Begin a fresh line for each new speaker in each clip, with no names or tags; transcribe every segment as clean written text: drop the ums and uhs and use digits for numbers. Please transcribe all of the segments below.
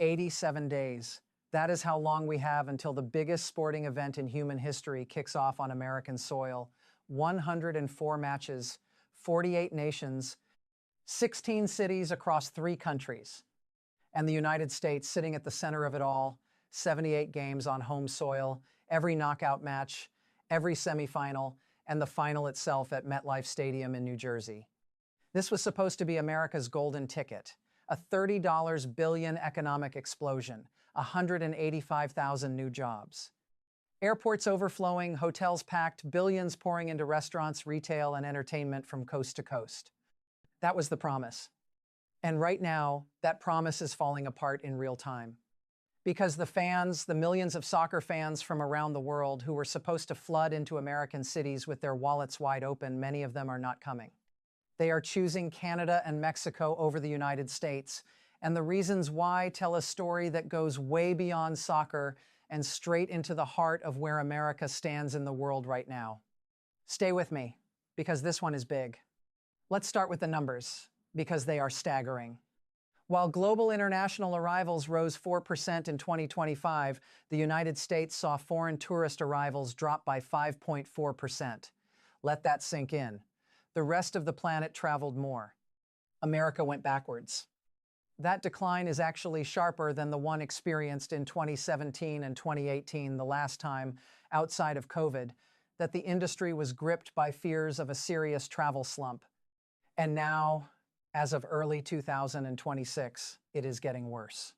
87 days. That is how long we have until the biggest sporting event in human history kicks off on American soil. 104 matches, 48 nations, 16 cities across 3 countries. And the United States sitting at the center of it all, 78 games on home soil, every knockout match, every semifinal, and the final itself at MetLife Stadium in New Jersey. This was supposed to be America's golden ticket, a $30 billion economic explosion, 185,000 new jobs. Airports overflowing, hotels packed, billions pouring into restaurants, retail, and entertainment from coast to coast. That was the promise. And right now, that promise is falling apart in real time. Because the fans, the millions of soccer fans from around the world who were supposed to flood into American cities with their wallets wide open, many of them are not coming. They are choosing Canada and Mexico over the United States, and the reasons why tell a story that goes way beyond soccer and straight into the heart of where America stands in the world right now. Stay with me, because this one is big. Let's start with the numbers, because they are staggering. While global international arrivals rose 4% in 2025, the United States saw foreign tourist arrivals drop by 5.4%. Let that sink in. The rest of the planet traveled more. America went backwards. That decline is actually sharper than the one experienced in 2017 and 2018, the last time, outside of COVID, that the industry was gripped by fears of a serious travel slump. And now, as of early 2026, it is getting worse.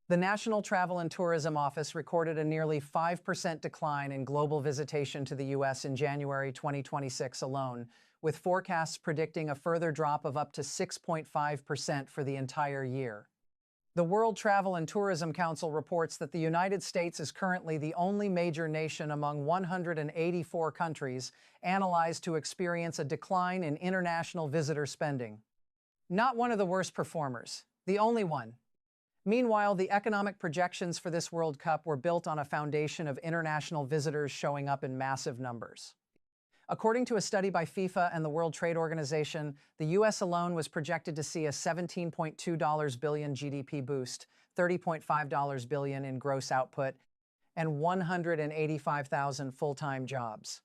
The National Travel and Tourism Office recorded a nearly 5% decline in global visitation to the U.S. in January 2026 alone, with forecasts predicting a further drop of up to 6.5% for the entire year. The World Travel and Tourism Council reports that the United States is currently the only major nation among 184 countries analyzed to experience a decline in international visitor spending. Not one of the worst performers, the only one. Meanwhile, the economic projections for this World Cup were built on a foundation of international visitors showing up in massive numbers. According to a study by FIFA and the World Trade Organization, the U.S. alone was projected to see a $17.2 billion GDP boost, $30.5 billion in gross output, and 185,000 full-time jobs.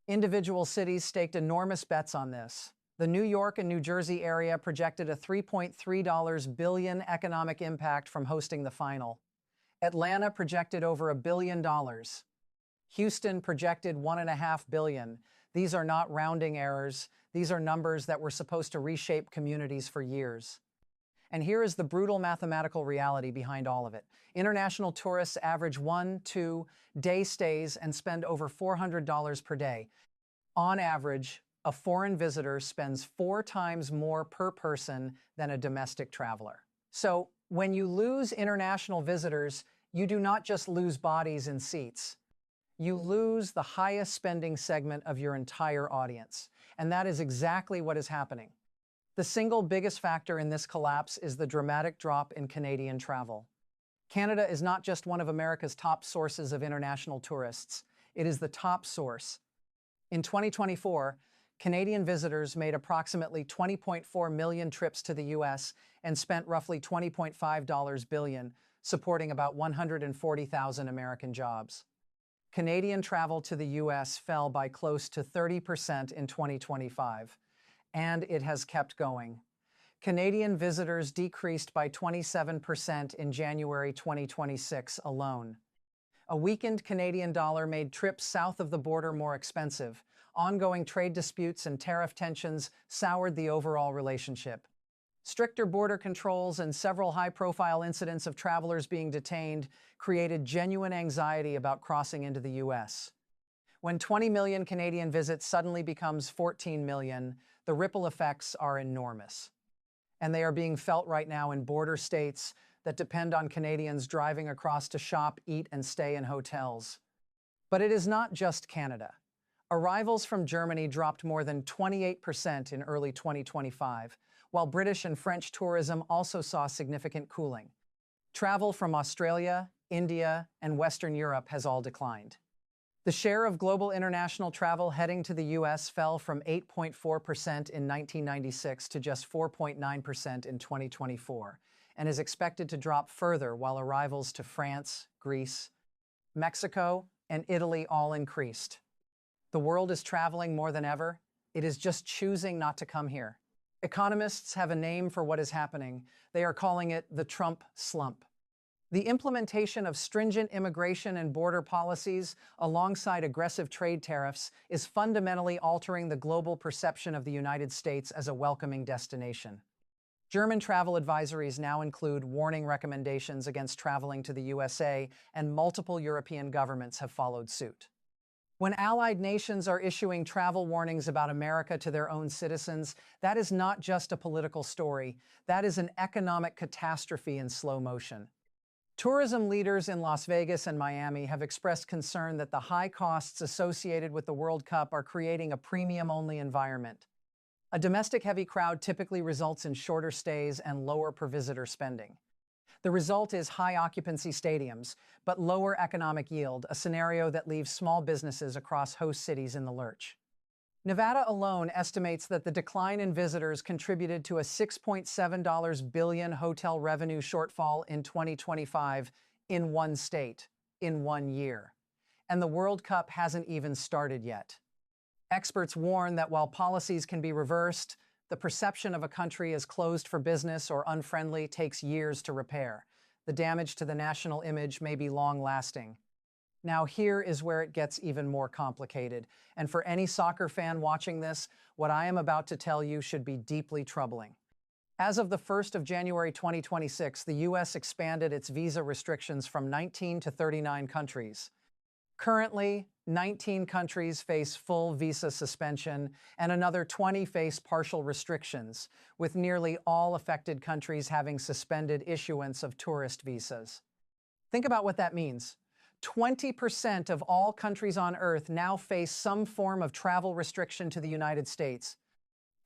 Individual cities staked enormous bets on this. The New York and New Jersey area projected a $3.3 billion economic impact from hosting the final. Atlanta projected over $1 billion. Houston projected $1.5 billion. These are not rounding errors. These are numbers that were supposed to reshape communities for years. And here is the brutal mathematical reality behind all of it. International tourists average 1-2 day stays and spend over $400 per day. On average, a foreign visitor spends 4 times more per person than a domestic traveler. So, when you lose international visitors, you do not just lose bodies and seats. You lose the highest spending segment of your entire audience. And that is exactly what is happening. The single biggest factor in this collapse is the dramatic drop in Canadian travel. Canada is not just one of America's top sources of international tourists. It is the top source. In 2024, Canadian visitors made approximately 20.4 million trips to the U.S. and spent roughly $20.5 billion, supporting about 140,000 American jobs. Canadian travel to the U.S. fell by close to 30% in 2025, and it has kept going. Canadian visitors decreased by 27% in January 2026 alone. A weakened Canadian dollar made trips south of the border more expensive. Ongoing trade disputes and tariff tensions soured the overall relationship. Stricter border controls and several high-profile incidents of travelers being detained created genuine anxiety about crossing into the U.S. When 20 million Canadian visits suddenly becomes 14 million, the ripple effects are enormous. And they are being felt right now in border states that depend on Canadians driving across to shop, eat, and stay in hotels. But it is not just Canada. Arrivals from Germany dropped more than 28% in early 2025, while British and French tourism also saw significant cooling. Travel from Australia, India, and Western Europe has all declined. The share of global international travel heading to the U.S. fell from 8.4% in 1996 to just 4.9% in 2024, and is expected to drop further while arrivals to France, Greece, Mexico, and Italy all increased. The world is traveling more than ever. It is just choosing not to come here. Economists have a name for what is happening. They are calling it the Trump slump. The implementation of stringent immigration and border policies, alongside aggressive trade tariffs, is fundamentally altering the global perception of the United States as a welcoming destination. German travel advisories now include warning recommendations against traveling to the USA, and multiple European governments have followed suit. When allied nations are issuing travel warnings about America to their own citizens, that is not just a political story. That is an economic catastrophe in slow motion. Tourism leaders in Las Vegas and Miami have expressed concern that the high costs associated with the World Cup are creating a premium-only environment. A domestic-heavy crowd typically results in shorter stays and lower per-visitor spending. The result is high-occupancy stadiums, but lower economic yield, a scenario that leaves small businesses across host cities in the lurch. Nevada alone estimates that the decline in visitors contributed to a $6.7 billion hotel revenue shortfall in 2025 in one state, in 1 year. And the World Cup hasn't even started yet. Experts warn that while policies can be reversed, the perception of a country as closed for business or unfriendly takes years to repair. The damage to the national image may be long-lasting. Now here is where it gets even more complicated, and for any soccer fan watching this, what I am about to tell you should be deeply troubling. As of the 1st of January 2026, the U.S. expanded its visa restrictions from 19 to 39 countries. Currently, 19 countries face full visa suspension, and another 20 face partial restrictions, with nearly all affected countries having suspended issuance of tourist visas. Think about what that means. 20% of all countries on Earth now face some form of travel restriction to the United States.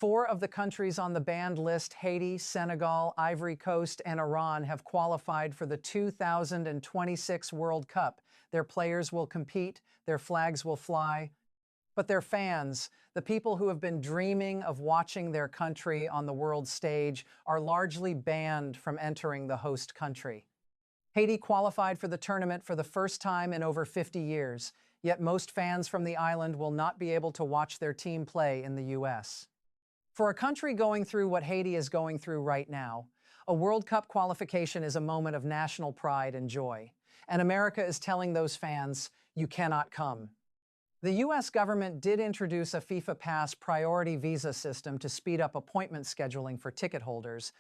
4 of the countries on the banned list, Haiti, Senegal, Ivory Coast, and Iran, have qualified for the 2026 World Cup. Their players will compete, their flags will fly, but their fans, the people who have been dreaming of watching their country on the world stage, are largely banned from entering the host country. Haiti qualified for the tournament for the first time in over 50 years, yet most fans from the island will not be able to watch their team play in the U.S. For a country going through what Haiti is going through right now, a World Cup qualification is a moment of national pride and joy, and America is telling those fans, you cannot come. The U.S. government did introduce a FIFA Pass priority visa system to speed up appointment scheduling for ticket holders,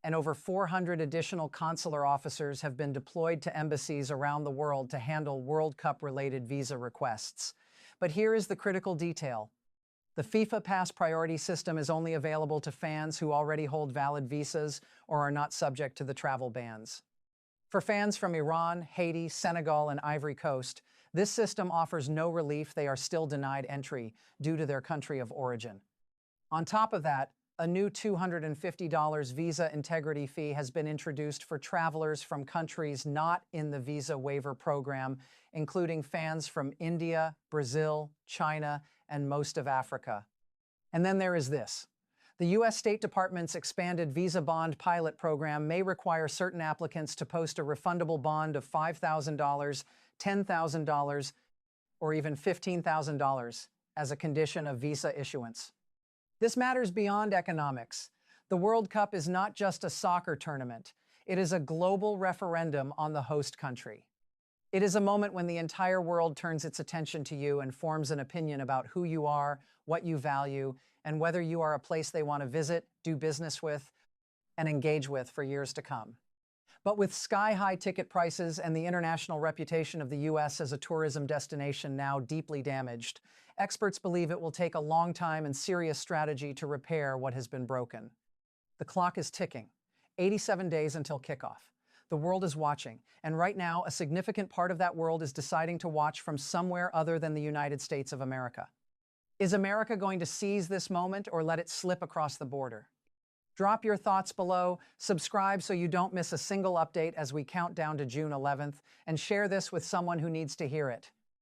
and over 400 additional consular officers have been deployed to embassies around the world to handle World Cup-related visa requests. But here is the critical detail. The FIFA Pass priority system is only available to fans who already hold valid visas or are not subject to the travel bans. For fans from Iran, Haiti, Senegal, and Ivory Coast, this system offers no relief. They are still denied entry due to their country of origin. On top of that, a new $250 visa integrity fee has been introduced for travelers from countries not in the visa waiver program, including fans from India, Brazil, China, and most of Africa. And then there is this. The U.S. State Department's expanded Visa Bond pilot program may require certain applicants to post a refundable bond of $5,000, $10,000, or even $15,000 as a condition of visa issuance. This matters beyond economics. The World Cup is not just a soccer tournament. It is a global referendum on the host country. It is a moment when the entire world turns its attention to you and forms an opinion about who you are, what you value, and whether you are a place they want to visit, do business with, and engage with for years to come. But with sky-high ticket prices and the international reputation of the U.S. as a tourism destination now deeply damaged, experts believe it will take a long time and serious strategy to repair what has been broken. The clock is ticking. 87 days until kickoff. The world is watching, and right now, a significant part of that world is deciding to watch from somewhere other than the United States of America. Is America going to seize this moment or let it slip across the border? Drop your thoughts below, subscribe so you don't miss a single update as we count down to June 11th, and share this with someone who needs to hear it.